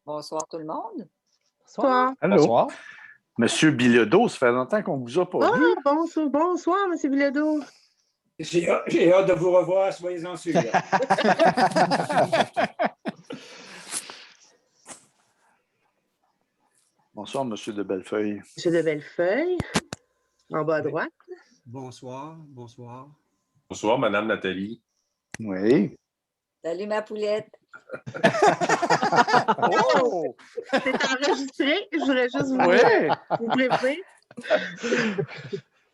Bonsoir tout le monde. Bonsoir. Allô? Bonsoir. Monsieur Bilodeau, ça fait longtemps qu'on ne vous a pas Ah, vu. bonsoir, M. Bilodeau. J'ai hâte de vous revoir, soyez-en sûrs. Bonsoir, Monsieur de Bellefeuille. M. de Bellefeuille, en bas à droite. Bonsoir. Bonsoir, Madame Nathalie. Oui. Salut ma poulette. Oh! C'est enregistré, je voudrais juste vous prévenir.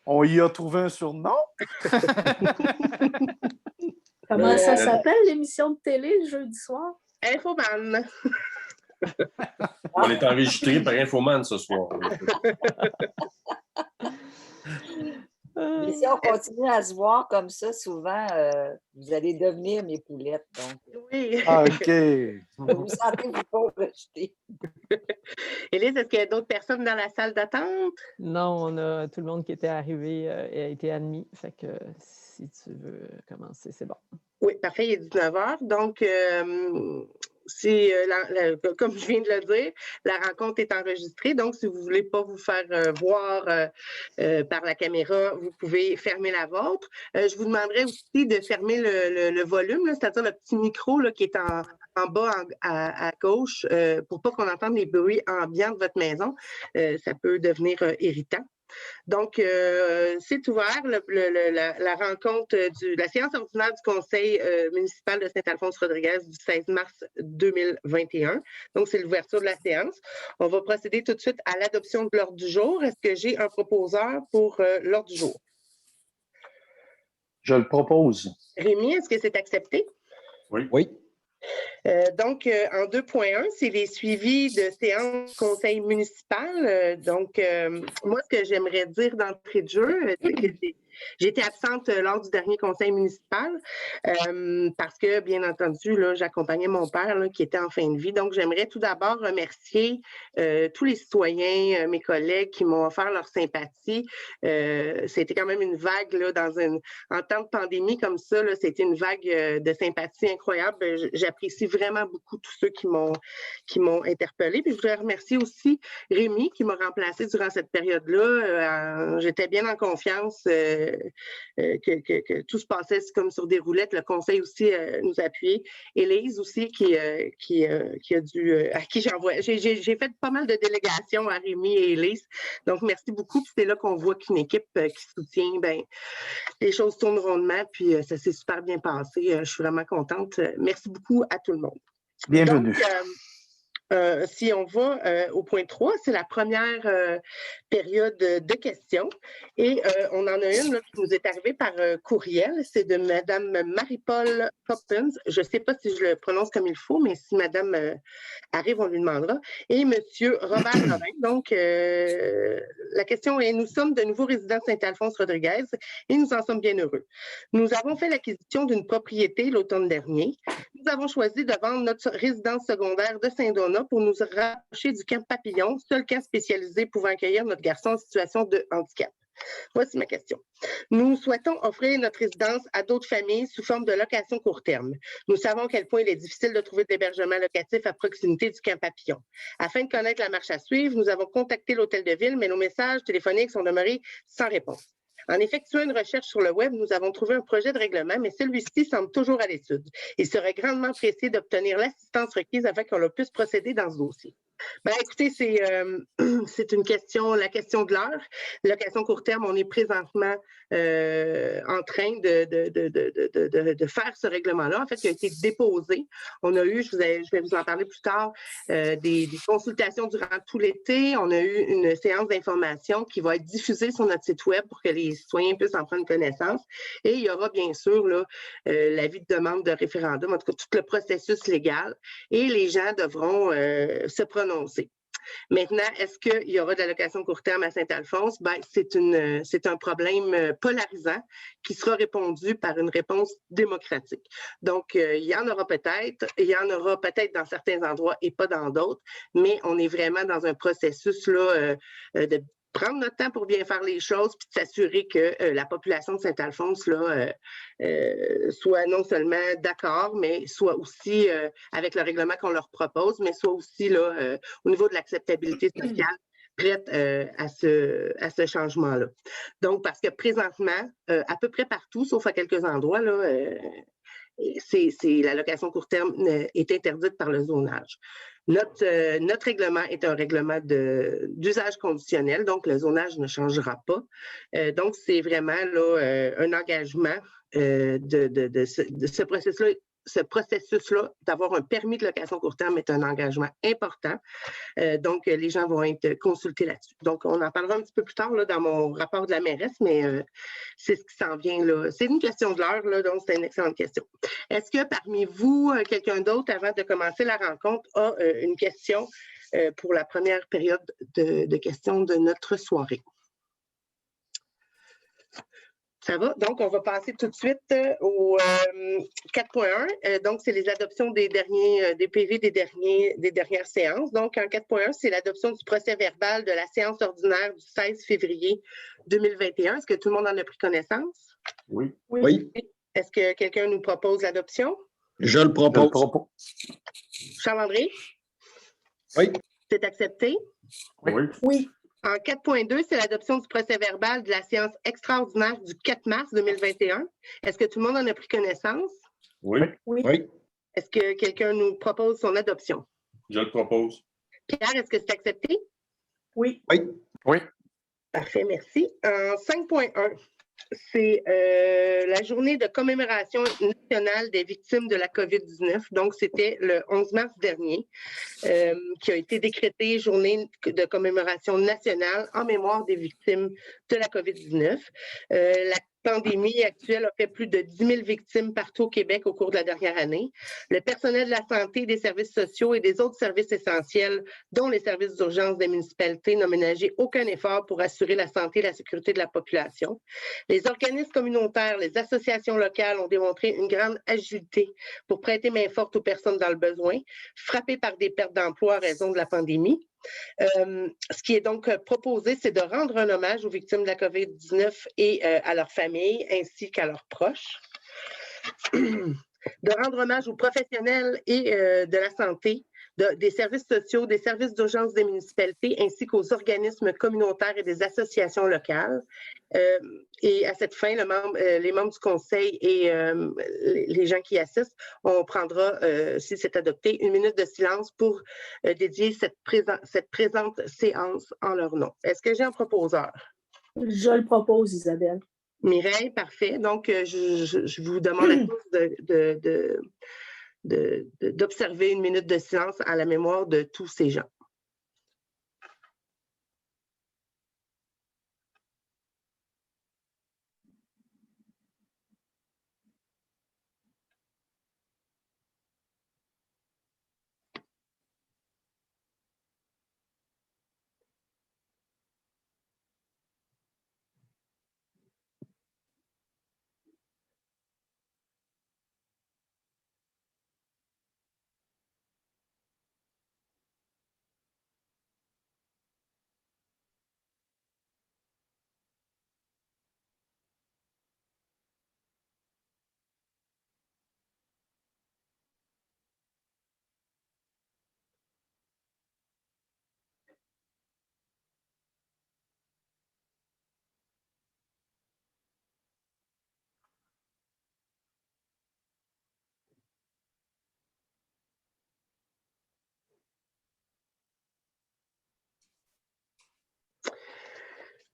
On y a trouvé un surnom? Comment ça s'appelle, l'émission de télé le jeudi soir? Infoman. On est enregistré par Infoman ce soir. Mais si on continue à se voir comme ça, souvent, vous allez devenir mes poulettes. Donc, Oui. Ah, OK. vous sentez-vous pas rejeté. Élise, est-ce qu'il y a d'autres personnes dans la salle d'attente? Non, on a tout le monde qui était arrivé et a été admis. Fait que si tu veux commencer, c'est bon. Oui, parfait, il est 19h. Donc, comme je viens de le dire, la rencontre est enregistrée. Donc, si vous ne voulez pas vous faire voir par la caméra, vous pouvez fermer la vôtre. Je vous demanderais aussi de fermer le volume, c'est-à-dire le petit micro là, qui est en bas à gauche pour pas qu'on entende les bruits ambiants de votre maison. Ça peut devenir irritant. Donc, c'est ouvert, la rencontre, la séance ordinaire du Conseil municipal de Saint-Alphonse-Rodriguez du 16 mars 2021. Donc, c'est l'ouverture de la séance. On va procéder tout de suite à l'adoption de l'ordre du jour. Est-ce que j'ai un proposeur pour l'ordre du jour? Je le propose. Rémi, est-ce que c'est accepté? Oui. Donc, en 2.1, c'est les suivis de séances du conseil municipal. Moi, ce que j'aimerais dire d'entrée de jeu, c'est que j'étais absente lors du dernier conseil municipal parce que, bien entendu, là, j'accompagnais mon père là, qui était en fin de vie. Donc, j'aimerais tout d'abord remercier tous les citoyens, mes collègues qui m'ont offert leur sympathie. C'était quand même une vague là, en temps de pandémie comme ça. C'était une vague de sympathie incroyable. J'apprécie vraiment beaucoup tous ceux qui m'ont interpellée. Puis je voudrais remercier aussi Rémi qui m'a remplacée durant cette période-là. J'étais bien en confiance que tout se passait comme sur des roulettes. Le conseil aussi nous appuyait. Élise aussi à qui j'envoie. J'ai fait pas mal de délégations à Rémi et Élise. Donc, merci beaucoup. Puis c'est là qu'on voit qu'une équipe qui soutient, les choses tournent rondement. Puis ça s'est super bien passé. Je suis vraiment contente. Merci beaucoup à tout le monde. Bienvenue. Donc, si on va au point 3, c'est la première période de questions. Et on en a une là, qui nous est arrivée par courriel. C'est de Mme Marie-Paul Poppins. Je ne sais pas si je le prononce comme il faut, mais si Mme arrive, on lui demandera. Et M. Robert Lorrain. Donc, la question est, nous sommes de nouveaux résidents de Saint-Alphonse-Rodriguez et nous en sommes bien heureux. Nous avons fait l'acquisition d'une propriété l'automne dernier. Nous avons choisi de vendre notre résidence secondaire de Saint-Donat pour nous rapprocher du camp Papillon, seul camp spécialisé pouvant accueillir notre garçon en situation de handicap. Voici ma question. Nous souhaitons offrir notre résidence à d'autres familles sous forme de location court terme. Nous savons à quel point il est difficile de trouver de l'hébergement locatif à proximité du camp Papillon. Afin de connaître la marche à suivre, nous avons contacté l'hôtel de ville, mais nos messages téléphoniques sont demeurés sans réponse. En effectuant une recherche sur le web, nous avons trouvé un projet de règlement, mais celui-ci semble toujours à l'étude. Il serait grandement pressé d'obtenir l'assistance requise afin qu'on puisse procéder dans ce dossier. Écoutez, c'est une question, la question de l'heure. Location court terme, on est présentement en train de faire ce règlement-là. En fait, il a été déposé. On a eu, je vais vous en parler plus tard, des consultations durant tout l'été. On a eu une séance d'information qui va être diffusée sur notre site web pour que les citoyens puissent en prendre connaissance. Et il y aura bien sûr l'avis de demande de référendum, en tout cas tout le processus légal. Et les gens devront se prononcer. Maintenant, est-ce qu'il y aura de la location court terme à Saint-Alphonse? C'est un problème polarisant qui sera répondu par une réponse démocratique. Donc, il y en aura peut-être dans certains endroits et pas dans d'autres, mais on est vraiment dans un processus là, prendre notre temps pour bien faire les choses, puis de s'assurer que la population de Saint-Alphonse là, soit non seulement d'accord, mais soit aussi avec le règlement qu'on leur propose, mais soit aussi là, au niveau de l'acceptabilité sociale, prête à ce changement-là. Donc, parce que présentement, à peu près partout, sauf à quelques endroits, là, la location court terme est interdite par le zonage. Notre règlement est un règlement d'usage conditionnel, donc le zonage ne changera pas. Donc, c'est vraiment là, un engagement de ce processus-là. Ce processus-là, d'avoir un permis de location court terme est un engagement important. Donc, les gens vont être consultés là-dessus. Donc, on en parlera un petit peu plus tard là, dans mon rapport de la mairesse, mais c'est ce qui s'en vient là. C'est une question de l'heure, là, donc c'est une excellente question. Est-ce que parmi vous, quelqu'un d'autre, avant de commencer la rencontre, a une question pour la première période de questions de notre soirée? Ça va? Donc, on va passer tout de suite au 4.1. Donc, c'est les adoptions des PV des dernières séances. Donc, en 4.1, c'est l'adoption du procès verbal de la séance ordinaire du 16 février 2021. Est-ce que tout le monde en a pris connaissance? Oui. Oui. Est-ce que quelqu'un nous propose l'adoption? Je le propose. Charles-André? Oui. C'est accepté? Oui. Oui. En 4.2, c'est l'adoption du procès-verbal de la séance extraordinaire du 4 mars 2021. Est-ce que tout le monde en a pris connaissance? Oui. Oui. Est-ce que quelqu'un nous propose son adoption? Je le propose. Pierre, est-ce que c'est accepté? Oui. Oui. Oui. Parfait, merci. En 5.1, c'est la journée de commémoration nationale des victimes de la COVID-19. Donc, c'était le 11 mars dernier qui a été décrétée journée de commémoration nationale en mémoire des victimes de la COVID-19. La pandémie actuelle a fait plus de 10 000 victimes partout au Québec au cours de la dernière année. Le personnel de la santé, des services sociaux et des autres services essentiels, dont les services d'urgence des municipalités, n'ont ménagé aucun effort pour assurer la santé et la sécurité de la population. Les organismes communautaires, les associations locales ont démontré une grande agilité pour prêter main forte aux personnes dans le besoin, frappées par des pertes d'emploi à raison de la pandémie. Ce qui est donc proposé, c'est de rendre un hommage aux victimes de la COVID-19 et à leurs familles ainsi qu'à leurs proches. De rendre hommage aux professionnels et de la santé, des services sociaux, des services d'urgence des municipalités, ainsi qu'aux organismes communautaires et des associations locales. Et à cette fin, les membres du conseil et les gens qui assistent, on prendra, si c'est adopté, 1 minute de silence pour dédier cette présente séance en leur nom. Est-ce que j'ai un proposeur? Je le propose, Isabelle. Mireille, parfait. Donc, je vous demande à tous d'observer 1 minute de silence à la mémoire de tous ces gens.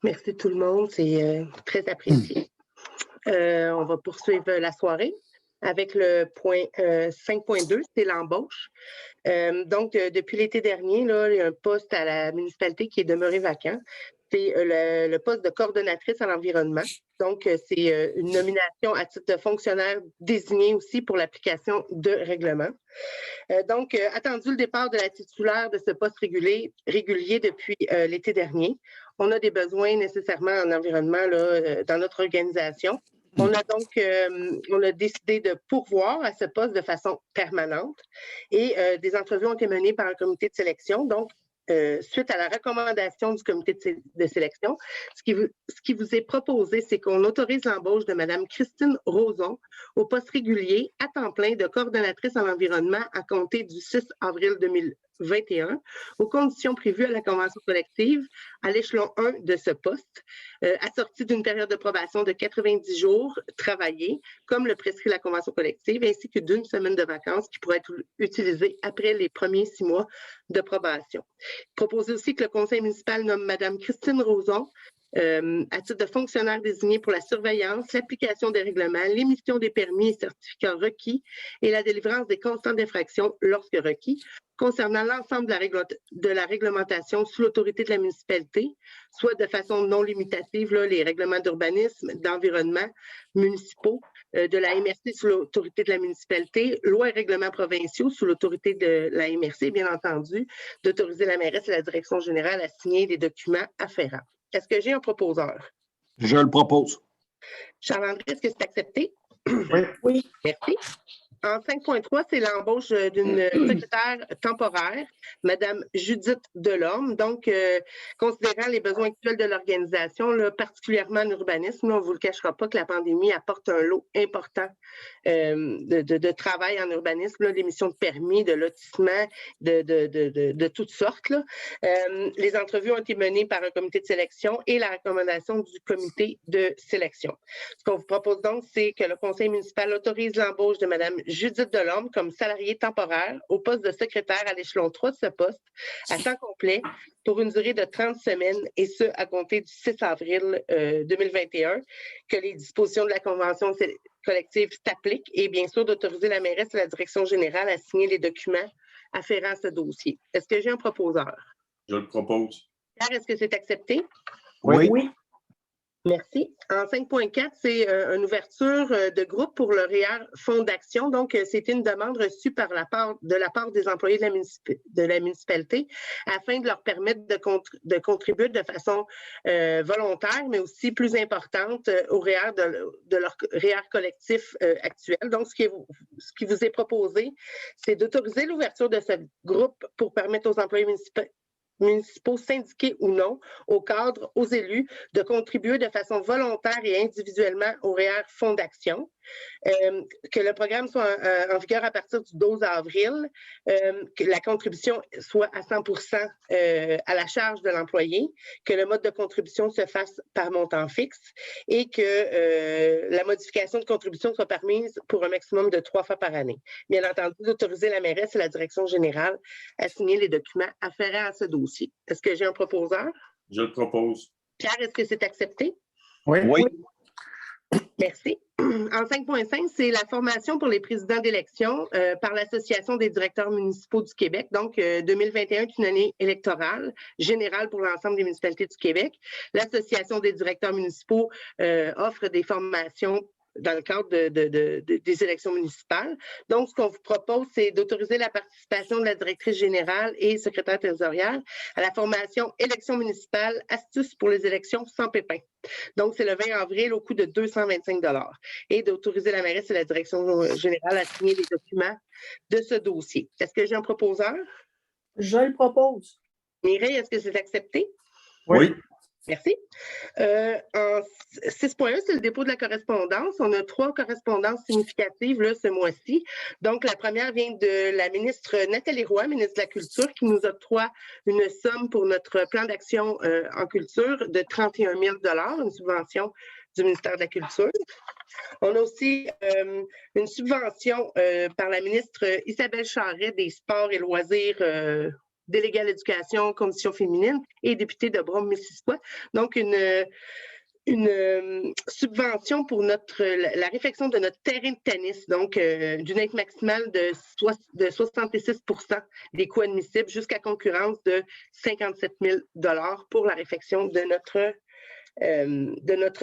Merci tout le monde, c'est très apprécié. On va poursuivre la soirée avec le point 5.2, c'est l'embauche. Donc, depuis l'été dernier, là, il y a un poste à la municipalité qui est demeuré vacant. C'est le poste de coordonnatrice à l'environnement. Donc, c'est une nomination à titre de fonctionnaire désigné aussi pour l'application de règlements. Donc, attendu le départ de la titulaire de ce poste régulier depuis l'été dernier, on a des besoins nécessairement en environnement là, dans notre organisation. On a décidé de pourvoir à ce poste de façon permanente et des entrevues ont été menées par un comité de sélection. Donc, suite à la recommandation du comité de sélection, ce qui vous est proposé, c'est qu'on autorise l'embauche de Mme Christine Roson au poste régulier à temps plein de coordonnatrice en environnement à compter du 6 avril 2021, aux conditions prévues à la convention collective à l'échelon 1 de ce poste, assorti d'une période de probation de 90 jours travaillés, comme le prescrit la convention collective, ainsi que d'une semaine de vacances qui pourrait être utilisée après les premiers 6 mois de probation. Proposez aussi que le conseil municipal nomme Mme Christine Roson à titre de fonctionnaire désigné pour la surveillance, l'application des règlements, l'émission des permis et certificats requis et la délivrance des constants d'infraction lorsque requis, concernant l'ensemble de la réglementation sous l'autorité de la municipalité, soit de façon non limitative, là, les règlements d'urbanisme, d'environnement municipaux, de la MRC sous l'autorité de la municipalité, lois et règlements provinciaux sous l'autorité de la MRC, bien entendu, d'autoriser la mairesse et la direction générale à signer les documents afférents. Est-ce que j'ai un proposeur? Je le propose. Charles-André, est-ce que c'est accepté? Oui. Oui. Merci. En 5.3, c'est l'embauche d'une secrétaire temporaire, Mme Judith Delorme. Donc, considérant les besoins actuels de l'organisation, particulièrement en urbanisme, on ne vous le cachera pas que la pandémie apporte un lot important de travail en urbanisme, l'émission de permis, de lotissement, de toutes sortes. Les entrevues ont été menées par un comité de sélection et la recommandation du comité de sélection. Ce qu'on vous propose donc, c'est que le conseil municipal autorise l'embauche de Mme Judith Delorme comme salariée temporaire au poste de secrétaire à l'échelon 3 de ce poste à temps complet pour une durée de 30 semaines et ce, à compter du 6 avril 2021, que les dispositions de la convention collective s'appliquent et bien sûr d'autoriser la mairesse et la direction générale à signer les documents afférents à ce dossier. Est-ce que j'ai un proposeur? Je le propose. Pierre, est-ce que c'est accepté? Oui. Merci. En 5.4, c'est une ouverture de groupe pour le REER Fonds d'action. Donc, c'était une demande reçue de la part des employés de la municipalité afin de leur permettre de contribuer de façon volontaire, mais aussi plus importante au REER de leur REER collectif actuel. Donc, ce qui vous est proposé, c'est d'autoriser l'ouverture de ce groupe pour permettre aux employés municipaux syndiqués ou non, aux cadres, aux élus, de contribuer de façon volontaire et individuellement au REER Fonds d'action, que le programme soit en vigueur à partir du 12 avril, que la contribution soit à 100% à la charge de l'employé, que le mode de contribution se fasse par montant fixe et que la modification de contribution soit permise pour un maximum de 3 fois par année. Bien entendu, d'autoriser la mairesse et la direction générale à signer les documents afférents à ce dossier. Est-ce que j'ai un proposeur? Je le propose. Pierre, est-ce que c'est accepté? Oui. Merci. En 5.5, c'est la formation pour les présidents d'élection par l'Association des directeurs municipaux du Québec. Donc, 2021 est une année électorale générale pour l'ensemble des municipalités du Québec. L'Association des directeurs municipaux offre des formations dans le cadre des élections municipales. Donc, ce qu'on vous propose, c'est d'autoriser la participation de la directrice générale et secrétaire trésorière à la formation élections municipales, astuces pour les élections sans pépin. Donc, c'est le 20 avril au coût de 225 $ et d'autoriser la mairesse et la direction générale à signer les documents de ce dossier. Est-ce que j'ai un proposeur? Je le propose. Mireille, est-ce que c'est accepté? Oui. Merci. En 6.1, c'est le dépôt de la correspondance. On a 3 correspondances significatives là, ce mois-ci. Donc, la première vient de la ministre Nathalie Roy, ministre de la Culture, qui nous octroie une somme pour notre plan d'action en culture de 31 000 $, une subvention du ministère de la Culture. On a aussi une subvention par la ministre Isabelle Charret des Sports et Loisirs déléguée à l'éducation, conditions féminines et députée de Brome-Missisquoi. Donc, une subvention pour la réfection de notre terrain de tennis, donc d'une aide maximale de 66 % des coûts admissibles jusqu'à concurrence de 57 000 $ pour la réfection de notre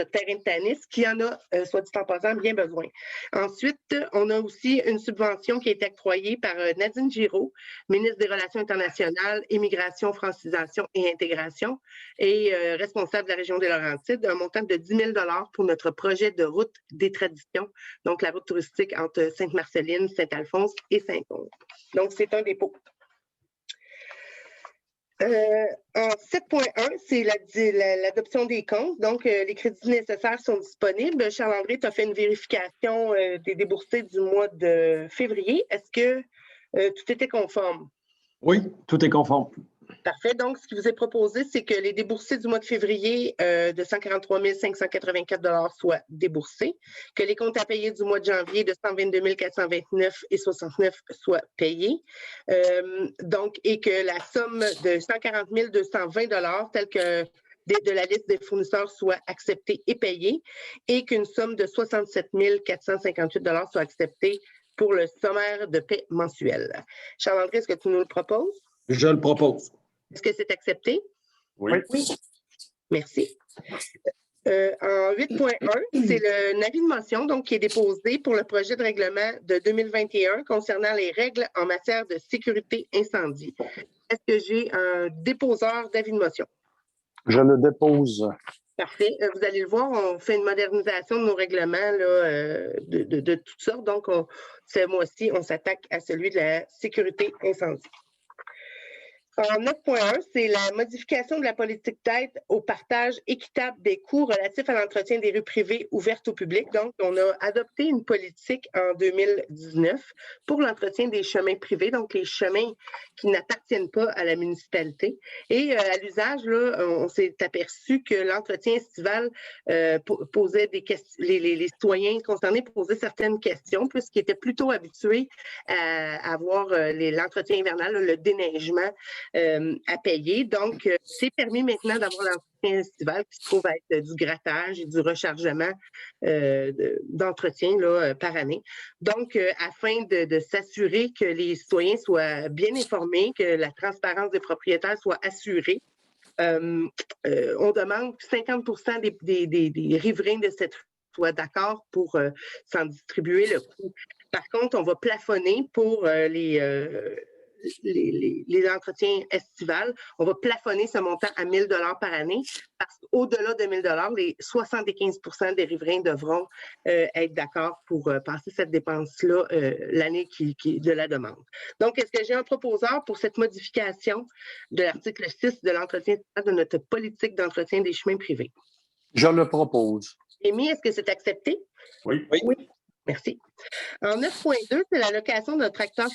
terrain de tennis, qui en a, soit dit en passant, bien besoin. Ensuite, on a aussi une subvention qui a été octroyée par Nadine Giraud, ministre des Relations internationales, Immigration, Francisation et Intégration, et responsable de la région des Laurentides, d'un montant de 10 000 $ pour notre projet de route des traditions, donc la route touristique entre Sainte-Marceline, Saint-Alphonse et Saint-Onge. Donc, c'est un dépôt. En 7.1, c'est l'adoption des comptes. Donc, les crédits nécessaires sont disponibles. Charles-André, tu as fait une vérification des déboursés du mois de février. Est-ce que tout était conforme? Oui, tout est conforme. Parfait. Donc, ce qui vous est proposé, c'est que les déboursés du mois de février de 143 584 soient déboursés, que les comptes à payer du mois de janvier de 122 429,69 soient payés, et que la somme de 140 220 telle que de la liste des fournisseurs soit acceptée et payée, et qu'une somme de 67 458 soit acceptée pour le sommaire de paie mensuel. Charles-André, est-ce que tu nous le proposes? Je le propose. Est-ce que c'est accepté? Oui. Merci. En 8.1, c'est le avis de motion donc, qui est déposé pour le projet de règlement de 2021 concernant les règles en matière de sécurité incendie. Est-ce que j'ai un déposeur d'avis de motion? Je le dépose. Parfait. Vous allez le voir, on fait une modernisation de nos règlements là, de toutes sortes. Donc, ce mois-ci, on s'attaque à celui de la sécurité incendie. En 9.1, c'est la modification de la politique d'aide au partage équitable des coûts relatifs à l'entretien des rues privées ouvertes au public. Donc, on a adopté une politique en 2019 pour l'entretien des chemins privés, donc les chemins qui n'appartiennent pas à la municipalité. Et à l'usage, là, on s'est aperçu que l'entretien estival posait des questions, les citoyens concernés posaient certaines questions, puisqu'ils étaient plutôt habitués à avoir l'entretien hivernal, le déneigement, à payer. Donc, c'est permis maintenant d'avoir l'entretien estival qui se trouve être du grattage et du rechargement d'entretien par année. Donc, afin de s'assurer que les citoyens soient bien informés, que la transparence des propriétaires soit assurée, on demande que 50% des riverains de cette soient d'accord pour s'en distribuer le coût. Par contre, on va plafonner pour les entretiens estivales, on va plafonner ce montant à 1 000 $ par année parce qu'au-delà de 1 000 $, les 75% des riverains devront être d'accord pour passer cette dépense-là l'année de la demande. Donc, est-ce que j'ai un proposeur pour cette modification de l'article 6 de l'entretien de notre politique d'entretien des chemins privés? Je le propose. Amy, est-ce que c'est accepté? Oui. Merci. En 9.2, c'est l'allocation d'un tracteur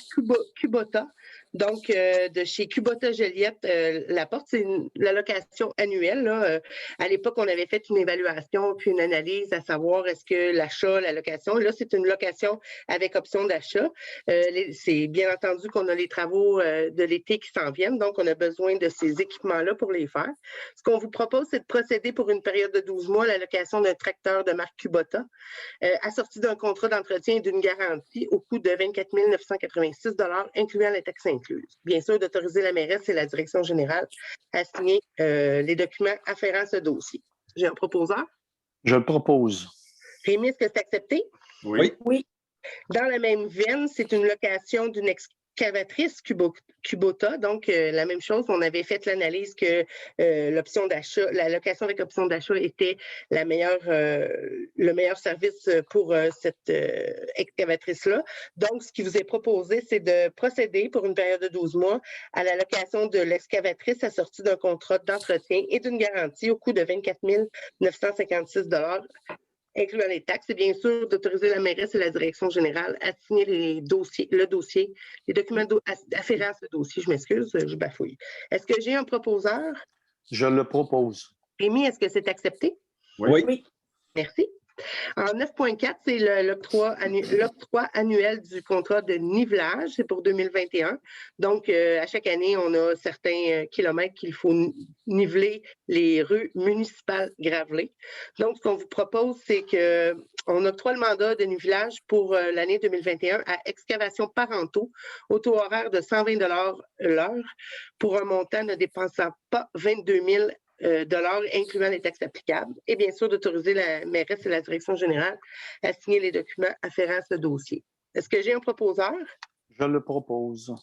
Kubota, donc de chez Kubota Joliette Laporte. C'est l'allocation annuelle. Là. À l'époque, on avait fait une évaluation puis une analyse à savoir est-ce que l'achat, l'allocation. Là, c'est une location avec option d'achat. C'est bien entendu qu'on a les travaux de l'été qui s'en viennent, donc on a besoin de ces équipements-là pour les faire. Ce qu'on vous propose, c'est de procéder pour une période de 12 mois à l'allocation d'un tracteur de marque Kubota, assorti d'un contrat d'entretien et d'une garantie au coût de 24 986 $, incluant les taxes incluses. Bien sûr, d'autoriser la mairesse et la direction générale à signer les documents afférents à ce dossier. J'ai un proposeur? Je le propose. Rémi, est-ce que c'est accepté? Oui. Dans la même veine, c'est une location d'une excavatrice Kubota. Donc, la même chose, on avait fait l'analyse que l'option d'achat, la location avec option d'achat était le meilleur service pour cette excavatrice-là. Donc, ce qui vous est proposé, c'est de procéder pour une période de 12 mois à la location de l'excavatrice assortie d'un contrat d'entretien et d'une garantie au coût de 24 956 $, incluant les taxes, et bien sûr d'autoriser la mairesse et la direction générale à signer les documents afférents à ce dossier. Je m'excuse, je bafouille. Est-ce que j'ai un proposeur? Je le propose. Rémi, est-ce que c'est accepté? Oui. Merci. En 9.4, c'est l'octroi annuel du contrat de nivelage, c'est pour 2021. Donc, à chaque année, on a certains kilomètres qu'il faut niveler les rues municipales gravelées. Donc, ce qu'on vous propose, c'est qu'on octroie le mandat de nivelage pour l'année 2021 à Excavation Parentaux au taux horaire de 120 $ l'heure pour un montant ne dépensant pas 22 000 $ incluant les taxes applicables, et bien sûr d'autoriser la mairesse et la direction générale à signer les documents afférents à ce dossier. Est-ce que j'ai un proposeur? Je le propose.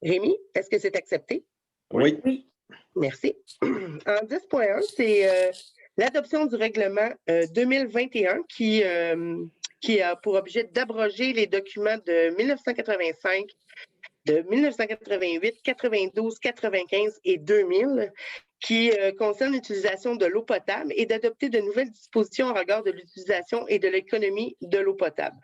Rémi, est-ce que c'est accepté? Oui. Merci. En 10.1, c'est l'adoption du règlement 2021 qui a pour objet d'abroger les documents de 1985 de 1988, 92, 95 et 2000 qui concerne l'utilisation de l'eau potable et d'adopter de nouvelles dispositions en regard de l'utilisation et de l'économie de l'eau potable.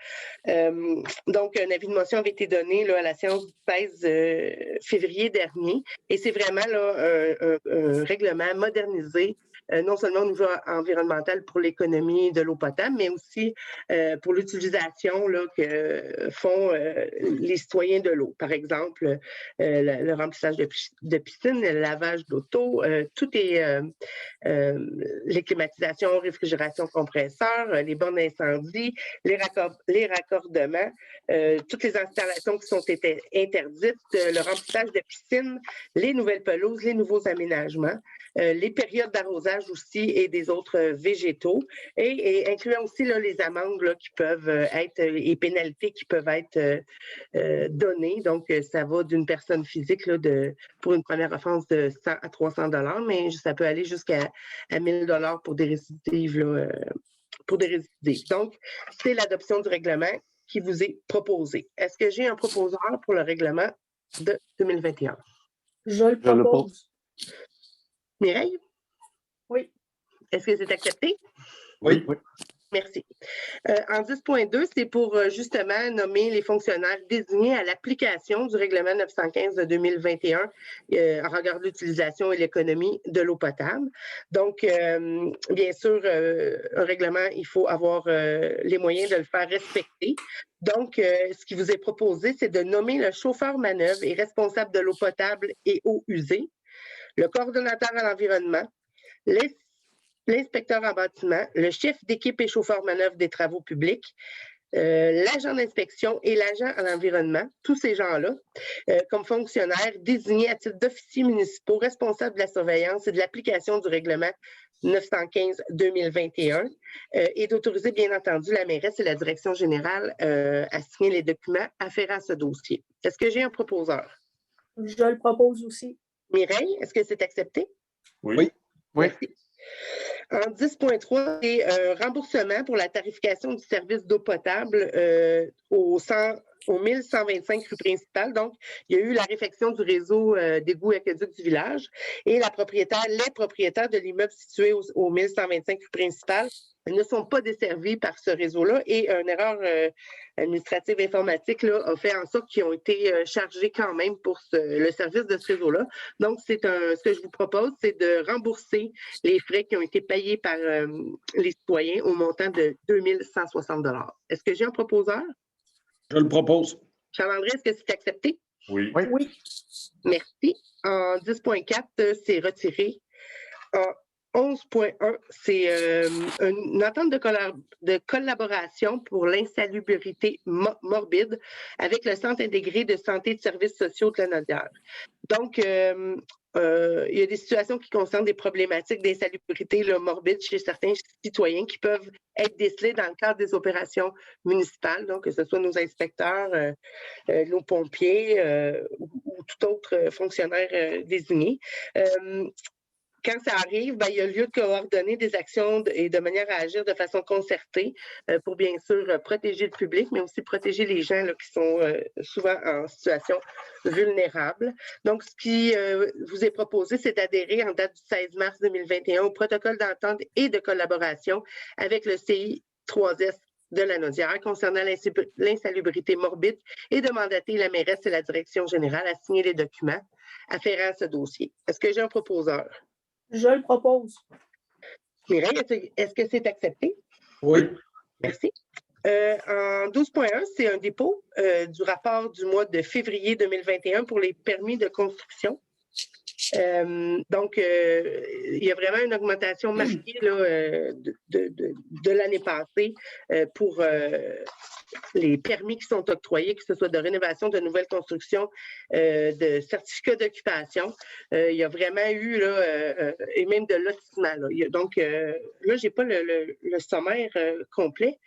Donc, un avis de motion avait été donné là, à la séance du 16 février dernier et c'est vraiment là, un règlement modernisé non seulement au niveau environnemental pour l'économie de l'eau potable, mais aussi pour l'utilisation là, que font les citoyens de l'eau. Par exemple, le remplissage de piscine, le lavage d'auto, tout est les climatisations, réfrigération compresseur, les bornes d'incendie, les raccordements, toutes les installations qui sont interdites, le remplissage de piscine, les nouvelles pelouses, les nouveaux aménagements, les périodes d'arrosage aussi et des autres végétaux, et incluant aussi là, les amendes là, qui peuvent être, et pénalités qui peuvent être données. Donc, ça va d'une personne physique là, pour une première offense de 100 à 300 $, mais ça peut aller jusqu'à 1 000 $ pour des récidives. Là, pour des récidives. Donc, c'est l'adoption du règlement qui vous est proposé. Est-ce que j'ai un proposeur pour le règlement de 2021? Je le propose. Mireille? Oui. Est-ce que c'est accepté? Oui. Merci. En 10.2, c'est pour justement nommer les fonctionnaires désignés à l'application du règlement 915 de 2021 en regard de l'utilisation et l'économie de l'eau potable. Donc, bien sûr, un règlement, il faut avoir les moyens de le faire respecter. Donc, ce qui vous est proposé, c'est de nommer le chauffeur manœuvre et responsable de l'eau potable et eau usée, le coordonnateur à l'environnement, l'inspecteur en bâtiment, le chef d'équipe et chauffeur manœuvre des travaux publics, l'agent d'inspection et l'agent à l'environnement, tous ces gens-là, comme fonctionnaires désignés à titre d'officiers municipaux responsables de la surveillance et de l'application du règlement 915-2021 et d'autoriser, bien entendu, la mairesse et la direction générale à signer les documents afférents à ce dossier. Est-ce que j'ai un proposeur? Je le propose aussi. Mireille, est-ce que c'est accepté? Oui. Merci. En 10.3, c'est un remboursement pour la tarification du service d'eau potable au 1125 rue principale. Donc, il y a eu la réfection du réseau d'égouts et aqueducs du village et les propriétaires de l'immeuble situé au 1125 rue principale ne sont pas desservis par ce réseau-là et une erreur administrative informatique là, a fait en sorte qu'ils ont été chargés quand même pour le service de ce réseau-là. Donc, ce que je vous propose, c'est de rembourser les frais qui ont été payés par les citoyens au montant de 2160 $. Est-ce que j'ai un proposeur? Je le propose. Charles-André, est-ce que c'est accepté? Oui. Oui. Merci. En 10.4, c'est retiré. En 11.1, c'est une entente de collaboration pour l'insalubrité morbide avec le Centre intégré de santé et de services sociaux de la Naudière. Donc, il y a des situations qui concernent des problématiques d'insalubrité morbide chez certains citoyens qui peuvent être décelés dans le cadre des opérations municipales, donc que ce soit nos inspecteurs, nos pompiers ou tout autre fonctionnaire désigné. Quand ça arrive, il y a lieu de coordonner des actions et de manière à agir de façon concertée pour bien sûr protéger le public, mais aussi protéger les gens là, qui sont souvent en situation vulnérable. Donc, ce qui vous est proposé, c'est d'adhérer en date du 16 mars 2021 au protocole d'entente et de collaboration avec le CI 3S de la Naudière concernant l'insalubrité morbide et de mandater la mairesse et la direction générale à signer les documents afférents à ce dossier. Est-ce que j'ai un proposeur? Je le propose. Mireille, est-ce que c'est accepté? Oui. Merci. En 12.1, c'est un dépôt du rapport du mois de février 2021 pour les permis de construction. Donc, il y a vraiment une augmentation marquée là, de l'année passée pour les permis qui sont octroyés, que ce soit de rénovation, de nouvelles constructions, de certificats d'occupation. Il y a vraiment eu, là, et même de lotissement. Là. Donc, là, je n'ai pas le sommaire complet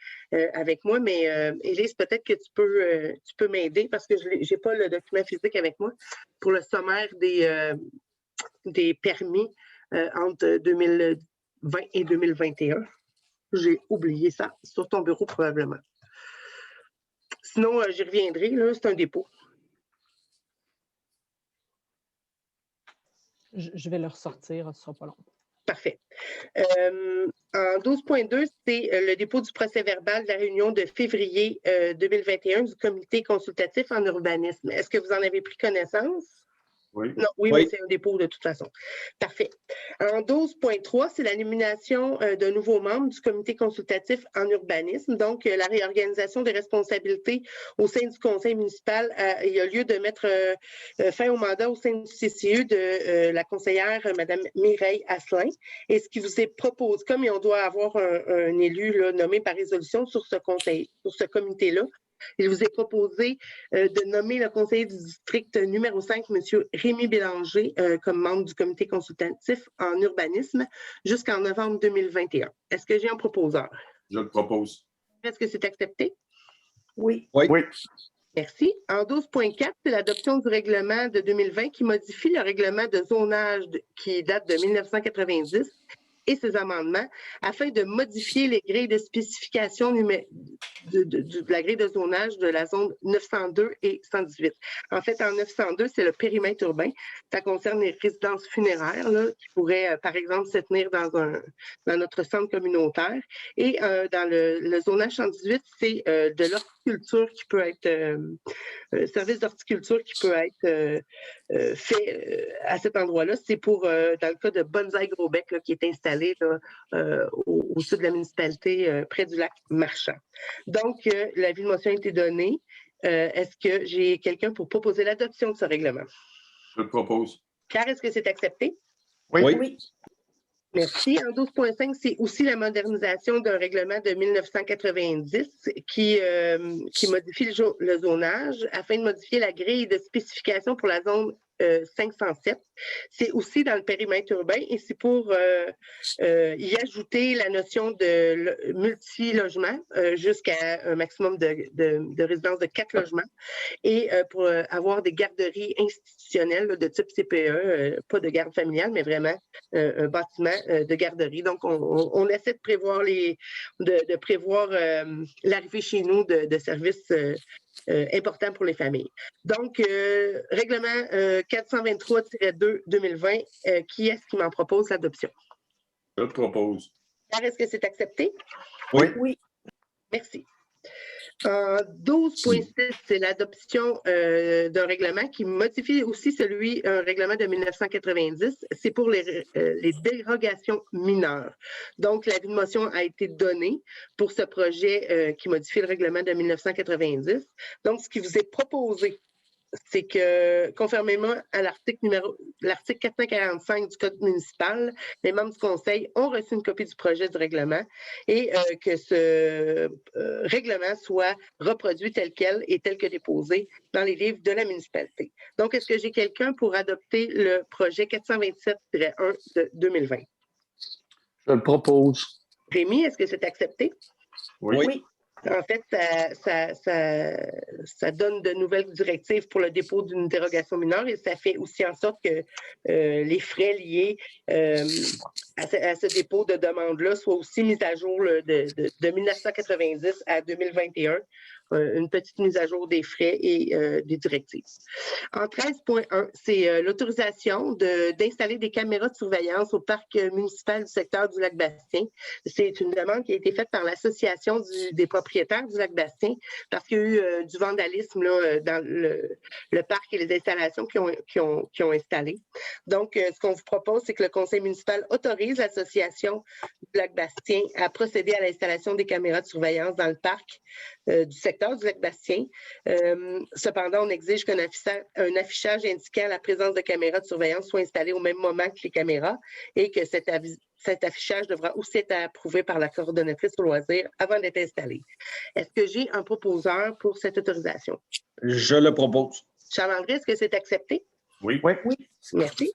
avec moi, mais Élise, peut-être que tu peux m'aider parce que je n'ai pas le document physique avec moi pour le sommaire des permis entre 2020 et 2021. J'ai oublié ça sur ton bureau probablement. Sinon, j'y reviendrai, là, c'est un dépôt. Je vais le ressortir, ce ne sera pas long. Parfait. En 12.2, c'est le dépôt du procès-verbal de la réunion de février 2021 du comité consultatif en urbanisme. Est-ce que vous en avez pris connaissance? Oui. Non, oui, Oui. mais c'est un dépôt de toute façon. Parfait. En 12.3, c'est la nomination d'un nouveau membre du comité consultatif en urbanisme. Donc, la réorganisation des responsabilités au sein du conseil municipal. Il y a lieu de mettre fin au mandat au sein du CCE de la conseillère Mme Mireille Asselin. Et ce qui vous est proposé, comme on doit avoir un élu là, nommé par résolution sur ce conseil, sur ce comité-là, il vous est proposé de nommer le conseiller du district numéro 5, M. Rémi Bélanger, comme membre du comité consultatif en urbanisme jusqu'en novembre 2021. Est-ce que j'ai un proposeur? Je le propose. Est-ce que c'est accepté? Oui. Oui. Oui. Merci. En 12.4, c'est l'adoption du règlement de 2020 qui modifie le règlement de zonage qui date de 1990 et ses amendements afin de modifier les grilles de spécification de la grille de zonage de la zone 902 et 118. En fait, en 902, c'est le périmètre urbain. Ça concerne les résidences funéraires là, qui pourraient, par exemple, se tenir dans notre centre communautaire. Et dans le zonage 118, c'est de l'horticulture qui peut être service d'horticulture qui peut être fait à cet endroit-là. C'est pour, dans le cas de Bonsaï Grosbec, là, qui est installé là, au sud de la municipalité, près du lac Marchand. Donc, l'avis de motion a été donné. Est-ce que j'ai quelqu'un pour proposer l'adoption de ce règlement? Je le propose. Pierre, est-ce que c'est accepté? Oui. Oui. Merci. En 12.5, c'est aussi la modernisation d'un règlement de 1990 qui modifie le zonage afin de modifier la grille de spécification pour la zone 507. C'est aussi dans le périmètre urbain et c'est pour y ajouter la notion de multi-logement jusqu'à un maximum de résidences de 4 logements et pour avoir des garderies institutionnelles là, de type CPE, pas de garde familiale, mais vraiment un bâtiment de garderie. Donc, on essaie de prévoir l'arrivée chez nous de services importants pour les familles. Donc, règlement 423-2-2020, qui est-ce qui m'en propose l'adoption? Je le propose. Est-ce que c'est accepté? Oui. Oui. Merci. En 12.6, c'est l'adoption d'un règlement qui modifie aussi un règlement de 1990. C'est pour les dérogations mineures. Donc, l'avis de motion a été donné pour ce projet qui modifie le règlement de 1990. Donc, ce qui vous est proposé, c'est que, conformément à l'article 445 du Code municipal, les membres du Conseil ont reçu une copie du projet du règlement et que ce règlement soit reproduit tel quel et tel que déposé dans les livres de la municipalité. Donc, est-ce que j'ai quelqu'un pour adopter le projet 427-1 de 2020? Je le propose. Rémi, est-ce que c'est accepté? Oui. Oui. En fait, ça donne de nouvelles directives pour le dépôt d'une dérogation mineure et ça fait aussi en sorte que les frais liés à ce dépôt de demande-là soient aussi mis à jour là, de 1990 à 2021. Une petite mise à jour des frais et des directives. En 13.1, c'est l'autorisation d'installer des caméras de surveillance au parc municipal du secteur du Lac-Bastien. C'est une demande qui a été faite par l'Association des propriétaires du Lac-Bastien parce qu'il y a eu du vandalisme là, dans le parc et les installations qui ont installé. Donc, ce qu'on vous propose, c'est que le conseil municipal autorise l'Association du Lac-Bastien à procéder à l'installation des caméras de surveillance dans le parc du secteur du Lac-Bastien. Cependant, on exige qu'un affichage indiquant la présence de caméras de surveillance soit installé au même moment que les caméras et que cet affichage devra aussi être approuvé par la coordonnatrice au loisir avant d'être installé. Est-ce que j'ai un proposeur pour cette autorisation? Je le propose. Charles-André, est-ce que c'est accepté? Oui. Oui. Merci.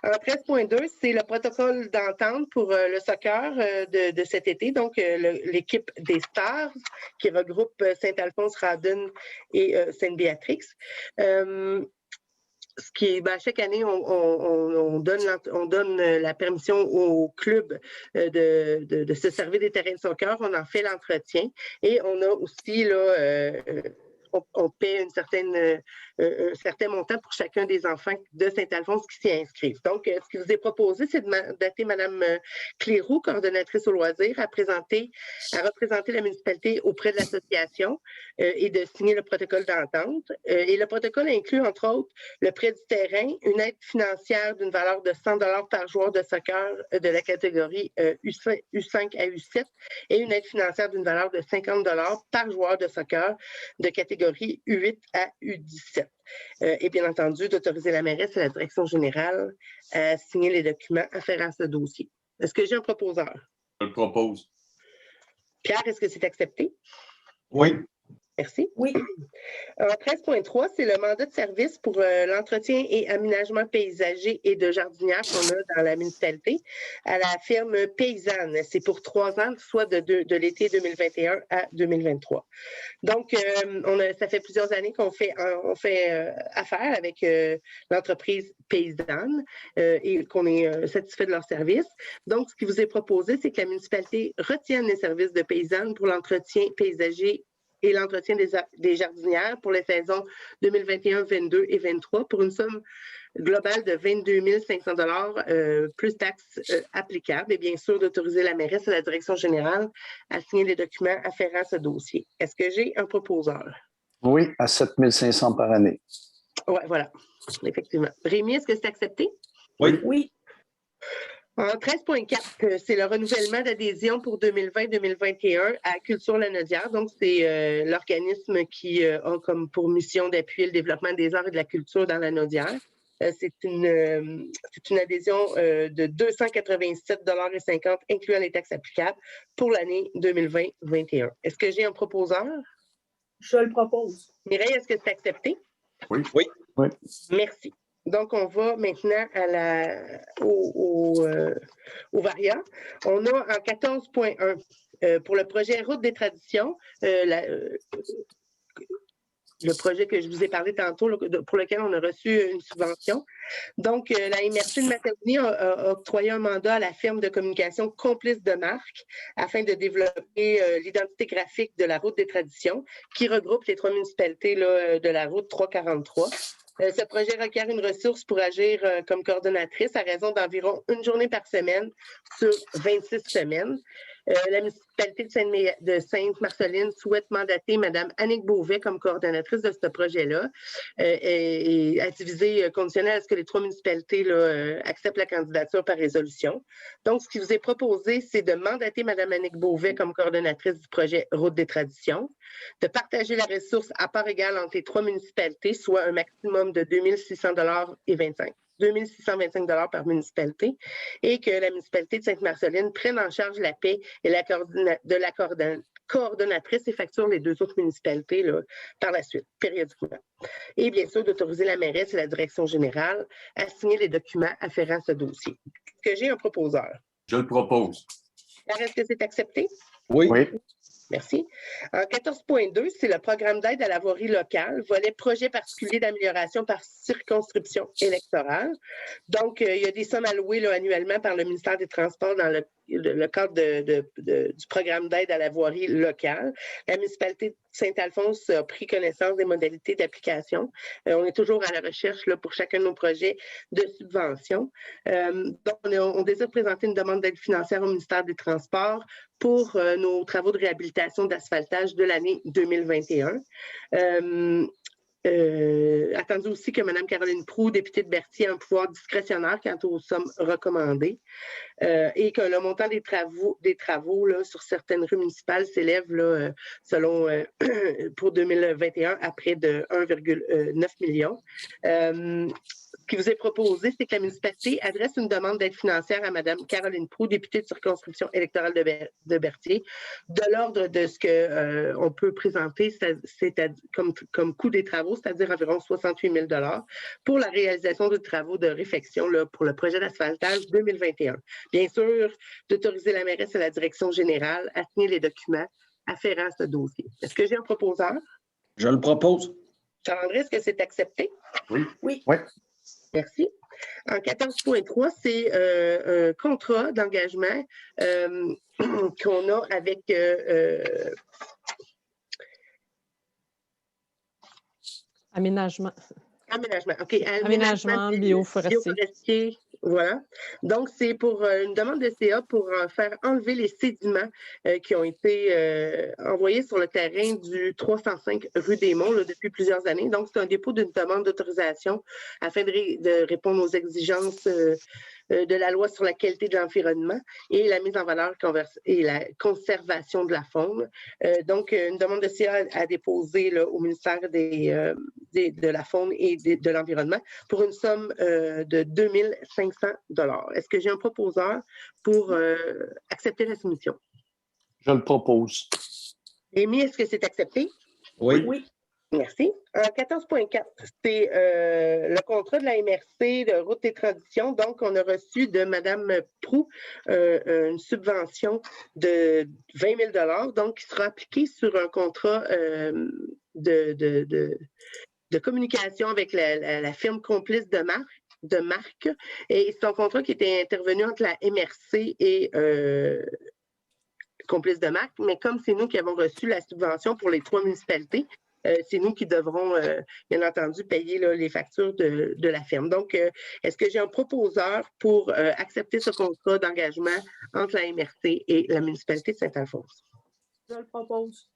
En 13.2, c'est le protocole d'entente pour le soccer de cet été, donc l'équipe des Stars qui regroupe Saint-Alphonse-Radun et Sainte-Béatrix. Chaque année, on donne la permission au club de se servir des terrains de soccer. On en fait l'entretien et on a aussi là, on paie une certaine un certain montant pour chacun des enfants de Saint-Alphonse qui s'y inscrivent. Donc, ce qui vous est proposé, c'est de mandater Mme Cléroux, coordonnatrice au loisir, à représenter la municipalité auprès de l'association et de signer le protocole d'entente. Et le protocole inclut, entre autres, le prêt du terrain, une aide financière d'une valeur de 100 $ par joueur de soccer de la catégorie U5 à U7 et une aide financière d'une valeur de 50 $ par joueur de soccer de catégorie U8 à U17. Et bien entendu, d'autoriser la mairesse et la direction générale à signer les documents afférents à ce dossier. Est-ce que j'ai un proposeur? Je le propose. Pierre, est-ce que c'est accepté? Oui. Merci. Oui. En 13.3, c'est le mandat de service pour l'entretien et aménagement paysager et de jardinière qu'on a dans la municipalité à la firme Paysanne. C'est pour 3 ans, soit de l'été 2021 à 2023. Donc, ça fait plusieurs années qu'on fait affaire avec l'entreprise Paysanne et qu'on est satisfait de leur service. Donc, ce qui vous est proposé, c'est que la municipalité retienne les services de Paysanne pour l'entretien paysager et l'entretien des jardinières pour les saisons 2021, 22 et 23 pour une somme globale de 22 500 $ plus taxes applicables et bien sûr d'autoriser la mairesse et la direction générale à signer les documents afférents à ce dossier. Est-ce que j'ai un proposeur? Oui, à 7 500 par année. Oui, voilà, effectivement. Rémi, est-ce que c'est accepté? Oui. Oui. En 13.4, c'est le renouvellement d'adhésion pour 2020-2021 à Culture Lanaudière. Donc, c'est l'organisme qui a comme pour mission d'appuyer le développement des arts et de la culture dans Lanaudière. C'est une adhésion de 287,50 $ incluant les taxes applicables pour l'année 2020-21. Est-ce que j'ai un proposeur? Je le propose. Mireille, est-ce que c'est accepté? Oui. Oui. Oui. Merci. Donc, on va maintenant au variant. On a en 14.1 pour le projet Route des traditions, le projet que je vous ai parlé tantôt, pour lequel on a reçu une subvention. Donc, la MRC de Matagony a octroyé un mandat à la firme de communication Complice de marque afin de développer l'identité graphique de la Route des traditions qui regroupe les 3 municipalités de la route 343. Ce projet requiert une ressource pour agir comme coordonnatrice à raison d'environ 1 journée par semaine sur 26 semaines. La municipalité de Sainte-Marceline souhaite mandater Mme Annick Beauvais comme coordonnatrice de ce projet-là et activiser conditionnel à ce que les 3 municipalités acceptent la candidature par résolution. Donc, ce qui vous est proposé, c'est de mandater Mme Annick Beauvais comme coordonnatrice du projet Route des traditions, de partager la ressource à part égale entre les 3 municipalités, soit un maximum de 2 625 $ par municipalité, et que la municipalité de Sainte-Marceline prenne en charge la paie et la coordonnatrice et facture les 2 autres municipalités par la suite, périodiquement. Et bien sûr, d'autoriser la mairesse et la direction générale à signer les documents afférents à ce dossier. Est-ce que j'ai un proposeur? Je le propose. Est-ce que c'est accepté? Oui. Oui. Merci. En 14.2, c'est le programme d'aide à la voirie locale, volet projet particulier d'amélioration par circonscription électorale. Donc, il y a des sommes allouées annuellement par le ministère des Transports dans le cadre du programme d'aide à la voirie locale. La municipalité de Saint-Alphonse a pris connaissance des modalités d'application. On est toujours à la recherche pour chacun de nos projets de subvention. Donc, on désire présenter une demande d'aide financière au ministère des Transports pour nos travaux de réhabilitation d'asphaltage de l'année 2021. Attendu aussi que Mme Caroline Proulx, députée de Berthier, a un pouvoir discrétionnaire quant aux sommes recommandées et que le montant des travaux sur certaines rues municipales s'élève selon pour 2021 à près de 1,9 million. Ce qui vous est proposé, c'est que la municipalité adresse une demande d'aide financière à Mme Caroline Proulx, députée de circonscription électorale de Berthier, de l'ordre de ce qu'on peut présenter comme coût des travaux, c'est-à-dire environ 68 000 $ pour la réalisation de travaux de réfection pour le projet d'asphaltage 2021. Bien sûr, d'autoriser la mairesse et la direction générale à signer les documents afférents à ce dossier. Est-ce que j'ai un proposeur? Je le propose. Charles-André, est-ce que c'est accepté? Oui. Oui. Oui. Merci. En 14.3, c'est un contrat d'engagement qu'on a Aménagement. Aménagement, OK. Aménagement bioforestier. Bioforestier, voilà. Donc, c'est pour une demande de CA pour faire enlever les sédiments qui ont été envoyés sur le terrain du 305 rue des Monts là, depuis plusieurs années. Donc, c'est un dépôt d'une demande d'autorisation afin de répondre aux exigences de la loi sur la qualité de l'environnement et la mise en valeur et la conservation de la faune. Donc, une demande de CA à déposer là, au ministère de la faune et de l'environnement pour une somme de 2500 $. Est-ce que j'ai un proposeur pour accepter la soumission? Je le propose. Rémi, est-ce que c'est accepté? Oui. Oui. Merci. 14.4, c'est le contrat de la MRC de Routes et Traditions. Donc, on a reçu de Mme Proux une subvention de 20 000 $, donc qui sera appliquée sur un contrat de communication avec la firme complice de marque. Et c'est un contrat qui était intervenu entre la MRC et complice de marque, mais comme c'est nous qui avons reçu la subvention pour les 3 municipalités, c'est nous qui devrons, bien entendu, payer là, les factures de la firme. Donc, est-ce que j'ai un proposeur pour accepter ce contrat d'engagement entre la MRC et la municipalité de Saint-Alphonse? Je le propose.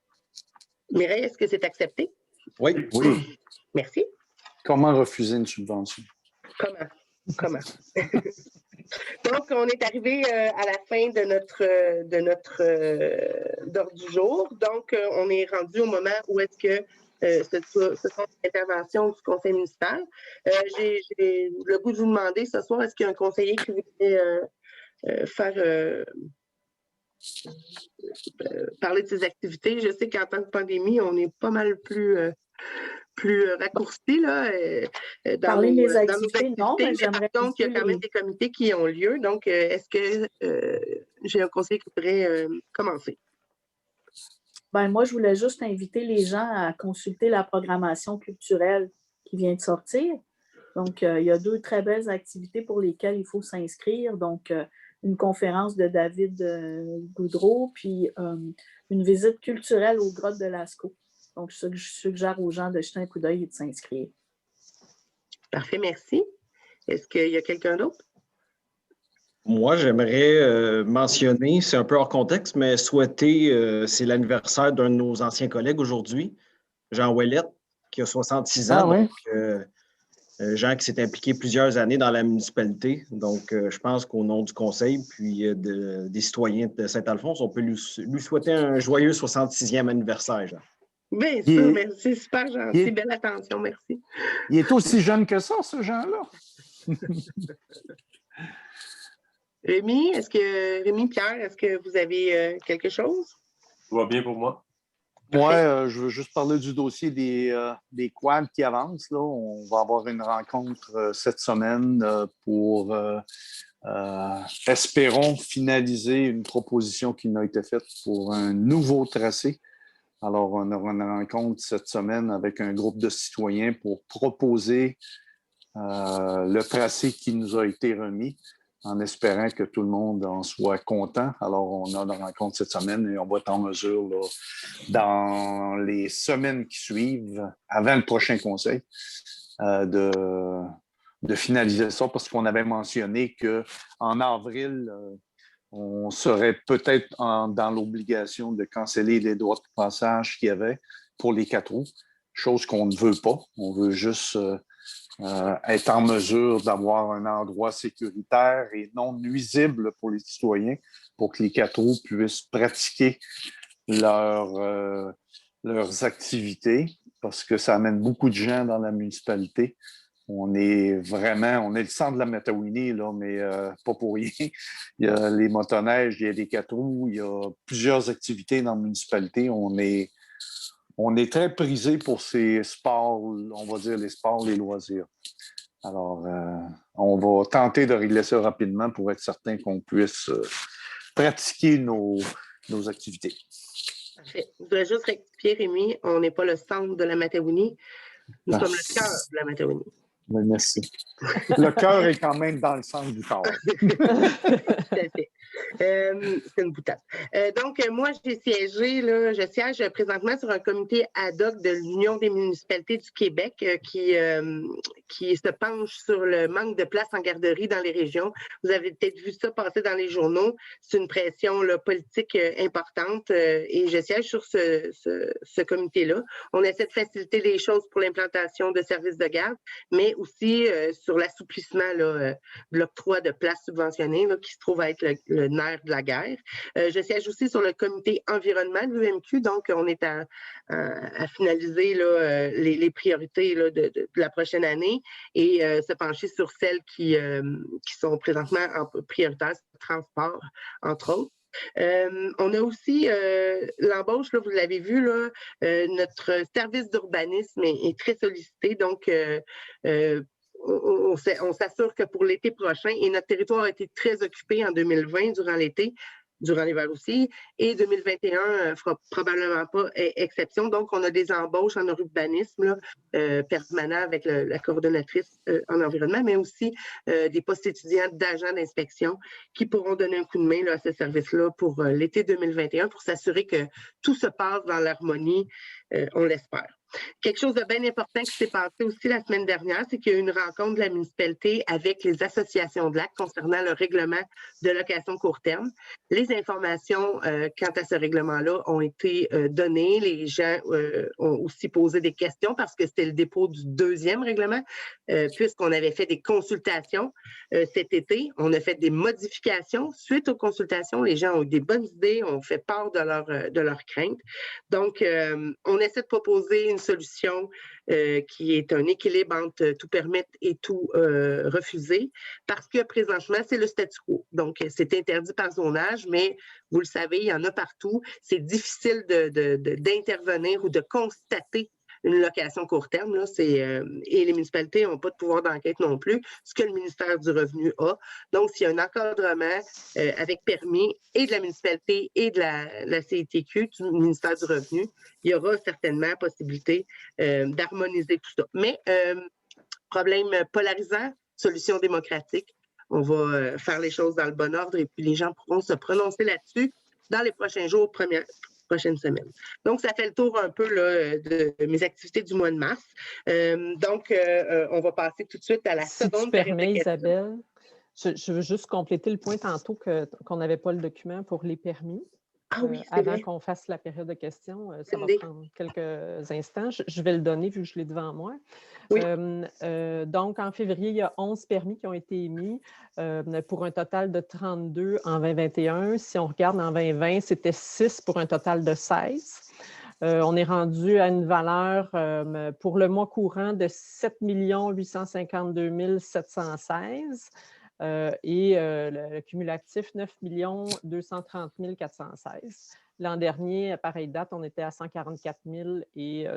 Mireille, est-ce que c'est accepté? Oui. Oui. Merci. Comment refuser une subvention? Comment? Donc, on est arrivé à la fin de notre d'ordre du jour. Donc, on est rendu au moment où est-ce que ce sont les interventions du conseil municipal. J'ai le goût de vous demander ce soir, est-ce qu'il y a un conseiller qui voudrait parler de ses activités? Je sais qu'en temps de pandémie, on est pas mal plus raccourci là, Parler de mes dans nos activités, non, mais j'aimerais par contre, il y a quand même des comités qui ont lieu. Donc, est-ce que j'ai un conseiller qui voudrait commencer? Ben, moi, je voulais juste inviter les gens à consulter la programmation culturelle qui vient de sortir. Donc, il y a 2 très belles activités pour lesquelles il faut s'inscrire. Donc, une conférence de David Goudreau, puis une visite culturelle aux grottes de Lascaux. Donc, je suggère aux gens de jeter un coup d'œil et de s'inscrire. Parfait, merci. Est-ce qu'il y a quelqu'un d'autre? Moi, j'aimerais mentionner, c'est un peu hors contexte, mais souhaiter, c'est l'anniversaire d'un de nos anciens collègues aujourd'hui, Jean Ouellette, qui a 66 ans. Ah oui? Donc, Jean qui s'est impliqué plusieurs années dans la municipalité. Donc, je pense qu'au nom du conseil puis des citoyens de Saint-Alphonse, on peut lui souhaiter un joyeux 66e anniversaire, Jean. Bien sûr, merci. Super gentil. Belle attention, merci. Il est aussi jeune que ça, ce Jean-là. Rémi, Pierre, est-ce que vous avez quelque chose? Tout va bien pour moi. Moi, je veux juste parler du dossier des quads qui avancent. Là. On va avoir une rencontre cette semaine pour, espérons, finaliser une proposition qui nous a été faite pour un nouveau tracé. Alors, on aura une rencontre cette semaine avec un groupe de citoyens pour proposer le tracé qui nous a été remis, en espérant que tout le monde en soit content. Alors, on a une rencontre cette semaine et on va être en mesure, là, dans les semaines qui suivent, avant le prochain conseil, de finaliser ça, parce qu'on avait mentionné qu'en avril, on serait peut-être dans l'obligation de canceller les droits de passage qu'il y avait pour les 4 roues, chose qu'on ne veut pas. On veut juste être en mesure d'avoir un endroit sécuritaire et non nuisible pour les citoyens pour que les 4 roues puissent pratiquer leurs activités, parce que ça amène beaucoup de gens dans la municipalité. On est le centre de la Matawini, là, mais pas pour rien. Il y a les motoneiges, il y a des 4 roues, il y a plusieurs activités dans la municipalité. On est très prisé pour ces sports, on va dire les sports, les loisirs. Alors, on va tenter de régler ça rapidement pour être certain qu'on puisse pratiquer nos activités. Parfait. Je voudrais juste rectifier, Rémi, on n'est pas le centre de la Matawini. Nous sommes le cœur de la Matawini. Oui, merci. Le cœur est quand même dans le centre du corps. Tout à fait. C'est une boutade. Donc, moi, je siège présentement sur un comité ad hoc de l'Union des municipalités du Québec qui se penche sur le manque de place en garderie dans les régions. Vous avez peut-être vu ça passer dans les journaux. C'est une pression politique importante et je siège sur ce comité-là. On essaie de faciliter les choses pour l'implantation de services de garde, mais aussi sur l'assouplissement de l'octroi de places subventionnées qui se trouve à être le nerf de la guerre. Je siège aussi sur le comité environnement de l'UMQ, donc on est à finaliser les priorités de la prochaine année et se pencher sur celles qui sont présentement prioritaires, le transport, entre autres. On a aussi l'embauche, vous l'avez vu, notre service d'urbanisme est très sollicité, donc on s'assure que pour l'été prochain, et notre territoire a été très occupé en 2020 durant l'été, durant l'hiver aussi, et 2021 ne fera probablement pas exception. Donc, on a des embauches en urbanisme permanents avec la coordonnatrice en environnement, mais aussi des postes étudiants d'agents d'inspection qui pourront donner un coup de main à ce service-là pour l'été 2021 pour s'assurer que tout se passe dans l'harmonie, on l'espère. Quelque chose de bien important qui s'est passé aussi la semaine dernière, c'est qu'il y a eu une rencontre de la municipalité avec les associations de lacs concernant le règlement de location court terme. Les informations quant à ce règlement-là ont été données. Les gens ont aussi posé des questions parce que c'était le dépôt du deuxième règlement, puisqu'on avait fait des consultations cet été. On a fait des modifications suite aux consultations. Les gens ont eu des bonnes idées, ont fait part de leurs craintes. Donc, on essaie de proposer une solution qui est un équilibre entre tout permettre et tout refuser, parce que présentement, c'est le statu quo. Donc, c'est interdit par zonage, mais vous le savez, il y en a partout. C'est difficile d'intervenir ou de constater une location court terme, et les municipalités n'ont pas de pouvoir d'enquête non plus, ce que le ministère du Revenu a. Donc, s'il y a un encadrement avec permis et de la municipalité et de la CITQ, du ministère du Revenu, il y aura certainement possibilité d'harmoniser tout ça. Mais, problème polarisant, solution démocratique. On va faire les choses dans le bon ordre et puis les gens pourront se prononcer là-dessus dans les prochains jours, prochaine semaine. Donc, ça fait le tour un peu de mes activités du mois de mars. Donc, on va passer tout de suite à la seconde. Si tu permets, Isabelle, je veux juste compléter le point tantôt qu'on n'avait pas le document pour les permis. Ah oui, c'est avant vrai. qu'on fasse la période de questions, ça va prendre quelques instants. Je vais le donner vu que je l'ai devant moi. Oui. Donc, en février, il y a 11 permis qui ont été émis pour un total de 32 en 2021. Si on regarde en 2020, c'était 6 pour un total de 16. On est rendu à une valeur pour le mois courant de 7 852 716. Et le cumulatif, 9 230 416. L'an dernier, à pareille date, on était à 144 000 et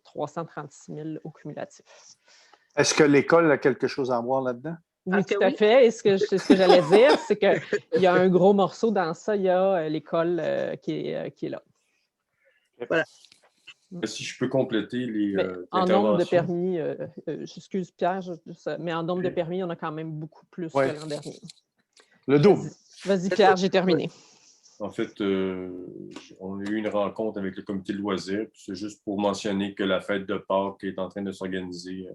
336 000 au cumulatif. Est-ce que l'école a quelque chose à voir là-dedans? Oui, tout à fait. Et ce que j'allais dire, c'est qu'il y a un gros morceau dans ça. Il y a l'école qui est là. Voilà. Si je peux compléter les en nombre de permis, j'excuse Pierre, mais en nombre de permis, on a quand même beaucoup plus que l'an dernier. Le double. Vas-y Pierre, j'ai terminé. En fait, on a eu une rencontre avec le comité de loisirs. C'est juste pour mentionner que la fête de Pâques est en train de s'organiser.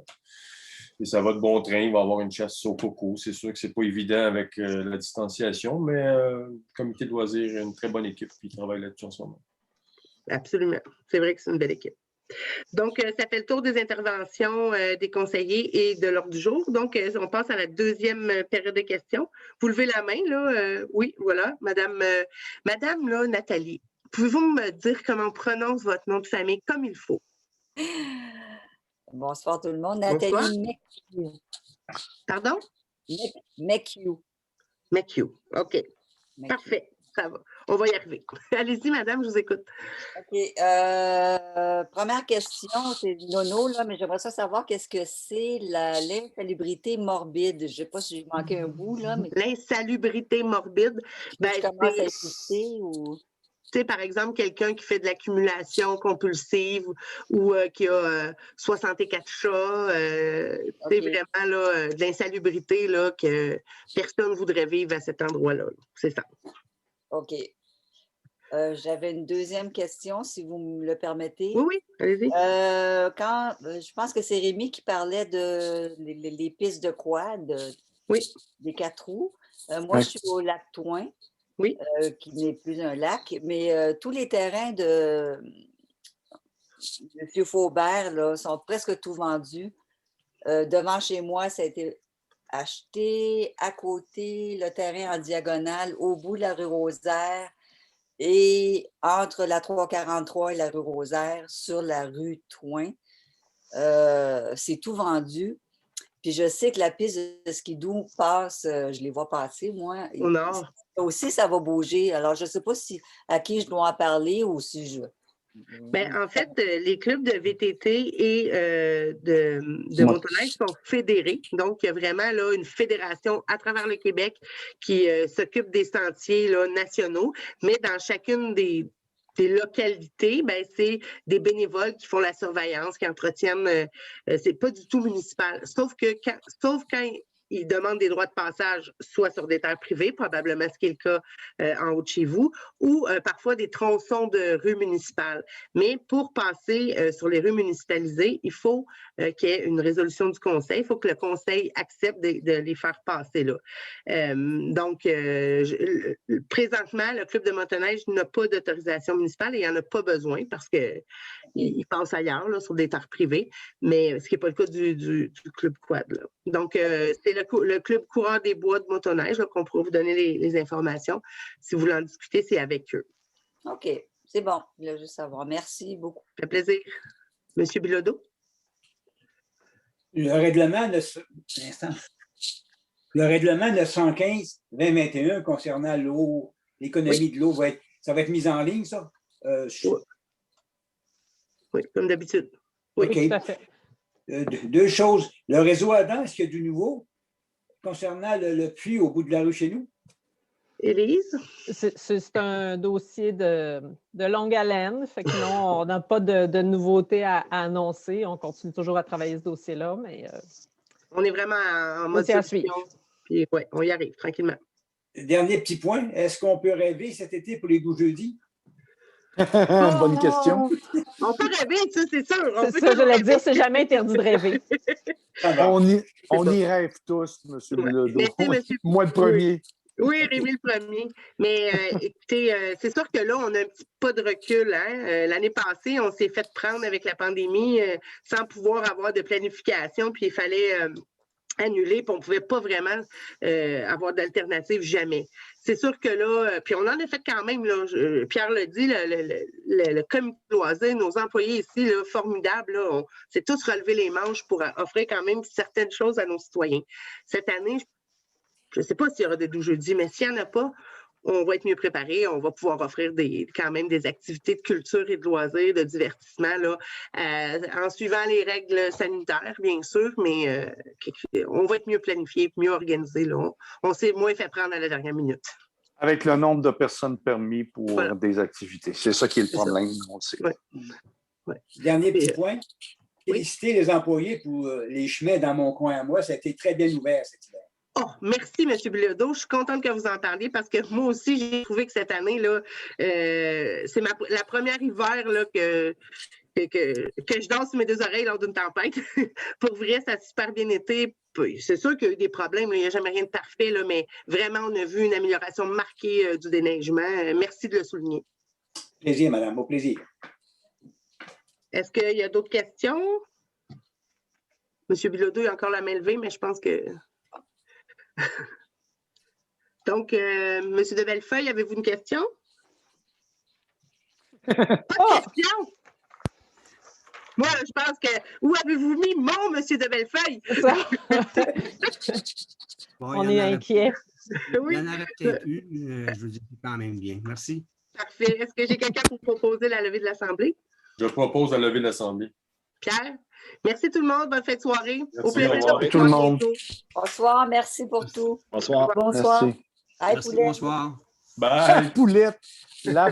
Et ça va de bon train. Il va y avoir une chasse au coco. C'est sûr que ce n'est pas évident avec la distanciation, mais le comité de loisirs a une très bonne équipe qui travaille là-dessus en ce moment. Absolument. C'est vrai que c'est une belle équipe. Donc, ça fait le tour des interventions des conseillers et de l'ordre du jour. Donc, on passe à la deuxième période de questions. Vous levez la main, là. Oui, voilà. Madame là, Nathalie, pouvez-vous me dire comment on prononce votre nom de famille comme il faut? Bonsoir tout le monde. Nathalie McHugh. Pardon? McHugh. McHugh. OK. Parfait. Ça va. On va y arriver. Allez-y, madame, je vous écoute. OK. Première question, c'est Nono, là, mais j'aimerais savoir qu'est-ce que c'est l'insalubrité morbide. Je ne sais pas si j'ai manqué un bout, là. Mais... L'insalubrité morbide. Tu commences à exister ou... Tu sais, par exemple, quelqu'un qui fait de l'accumulation compulsive ou qui a 64 chats, C'est OK. vraiment là, de l'insalubrité là, que personne ne voudrait vivre à cet endroit-là. C'est ça. OK. J'avais une deuxième question, si vous me le permettez. Oui, allez-y. Je pense que c'est Rémi qui parlait de les pistes de quad, Oui. des 4 roues. Moi, Oui. je suis au lac Touin, Oui. qui n'est plus un lac, mais tous les terrains de M. Faubert là, sont presque tout vendus. Devant chez moi, ça a été acheté. À côté, le terrain en diagonale, au bout de la rue Rosaire et entre la 343 et la rue Rosaire, sur la rue Touin. C'est tout vendu. Puis je sais que la piste de skidoo passe, je les vois passer, moi. Au nord. Ça aussi, ça va bouger. Alors, je ne sais pas à qui je dois en parler ou si je... Ben, en fait, les clubs de VTT et de motoneige sont fédérés. Donc, il y a vraiment là, une fédération à travers le Québec qui s'occupe des sentiers là, nationaux. Mais dans chacune des localités, ben, c'est des bénévoles qui font la surveillance, qui entretiennent. C'est pas du tout municipal. Sauf quand ils demandent des droits de passage, soit sur des terres privées, probablement ce qui est le cas en haut de chez vous, ou parfois des tronçons de rues municipales. Mais pour passer sur les rues municipalisées, il faut qu'il y ait une résolution du conseil. Il faut que le conseil accepte de les faire passer là. Présentement, le club de motoneige n'a pas d'autorisation municipale et il n'y en a pas besoin parce qu'il passe ailleurs, là, sur des terres privées, mais ce qui n'est pas le cas du club quad. Là. Donc, c'est le club courant des bois de motoneige là, qu'on pourra vous donner les informations. Si vous voulez en discuter, c'est avec eux. OK, c'est bon. Je voulais juste savoir. Merci beaucoup. Ça fait plaisir. Monsieur Bilodeau? Le règlement 915-2021 concernant l'eau, l'économie de l'eau, ça va être mis en ligne, ça? Oui, comme d'habitude. Oui, tout à fait. Deux choses. Le réseau Adam, est-ce qu'il y a du nouveau concernant le puits au bout de la rue chez nous? Élise? C'est un dossier de longue haleine. Fait que non, on n'a pas de nouveautés à annoncer. On continue toujours à travailler ce dossier-là, mais... On est vraiment en mode solution. Puis, ouais, on y arrive tranquillement. Dernier petit point. Est-ce qu'on peut rêver cet été pour les 12 jeudis? Bonne question. On peut rêver, ça, c'est sûr. C'est ça, j'allais dire, c'est jamais interdit de rêver. On y rêve tous, M. Bilodeau. Moi, le premier. Oui, Rémi le premier. Mais écoutez, c'est sûr que là, on a un petit pas de recul. Hein? L'année passée, on s'est fait prendre avec la pandémie sans pouvoir avoir de planification, puis il fallait annuler, puis on ne pouvait pas vraiment avoir d'alternative jamais. C'est sûr que là, puis on en a fait quand même, là, Pierre l'a dit, le comité de loisirs, nos employés ici, là, formidables, là, on s'est tous relevé les manches pour offrir quand même certaines choses à nos citoyens. Cette année, je ne sais pas s'il y aura des 12 jeudis, mais s'il n'y en a pas, on va être mieux préparé. On va pouvoir offrir quand même des activités de culture et de loisirs, de divertissement, là, en suivant les règles sanitaires, bien sûr, mais on va être mieux planifié, mieux organisé. Là. On s'est moins fait prendre à la dernière minute. Avec le nombre de personnes permis pour des activités. C'est ça qui est le problème, on le sait. Ouais. Ouais. Dernier petit point. Féliciter les employés pour les chemins dans mon coin à moi. Ça a été très bien ouvert cet hiver. Oh, merci, M. Bilodeau. Je suis contente que vous en parliez parce que moi aussi, j'ai trouvé que cette année, là, c'est la première hiver là, que je danse sur mes deux oreilles lors d'une tempête. Pour vrai, ça a super bien été. C'est sûr qu'il y a eu des problèmes, il n'y a jamais rien de parfait, là, mais vraiment, on a vu une amélioration marquée du déneigement. Merci de le souligner. Plaisir, madame, au plaisir. Est-ce qu'il y a d'autres questions? M. Bilodeau, il a encore la main levée, mais je pense que... Donc, M. de Bellefeuille, avez-vous une question? Pas de question? Moi, je pense que... Où avez-vous mis mon M. de Bellefeuille? On est inquiets. Oui. Il y en aurait peut-être une, je vous dis quand même bien. Merci. Parfait. Est-ce que j'ai quelqu'un pour proposer la levée de l'Assemblée? Je propose la levée de l'Assemblée. Pierre? Merci tout le monde. Bonne fin de soirée. Merci, au plaisir au revoir. Tout le monde. Bonsoir, merci pour tout. Bonsoir. Bonsoir. Merci. Bye, Merci, poulet. bonsoir. Bye. Poulette. La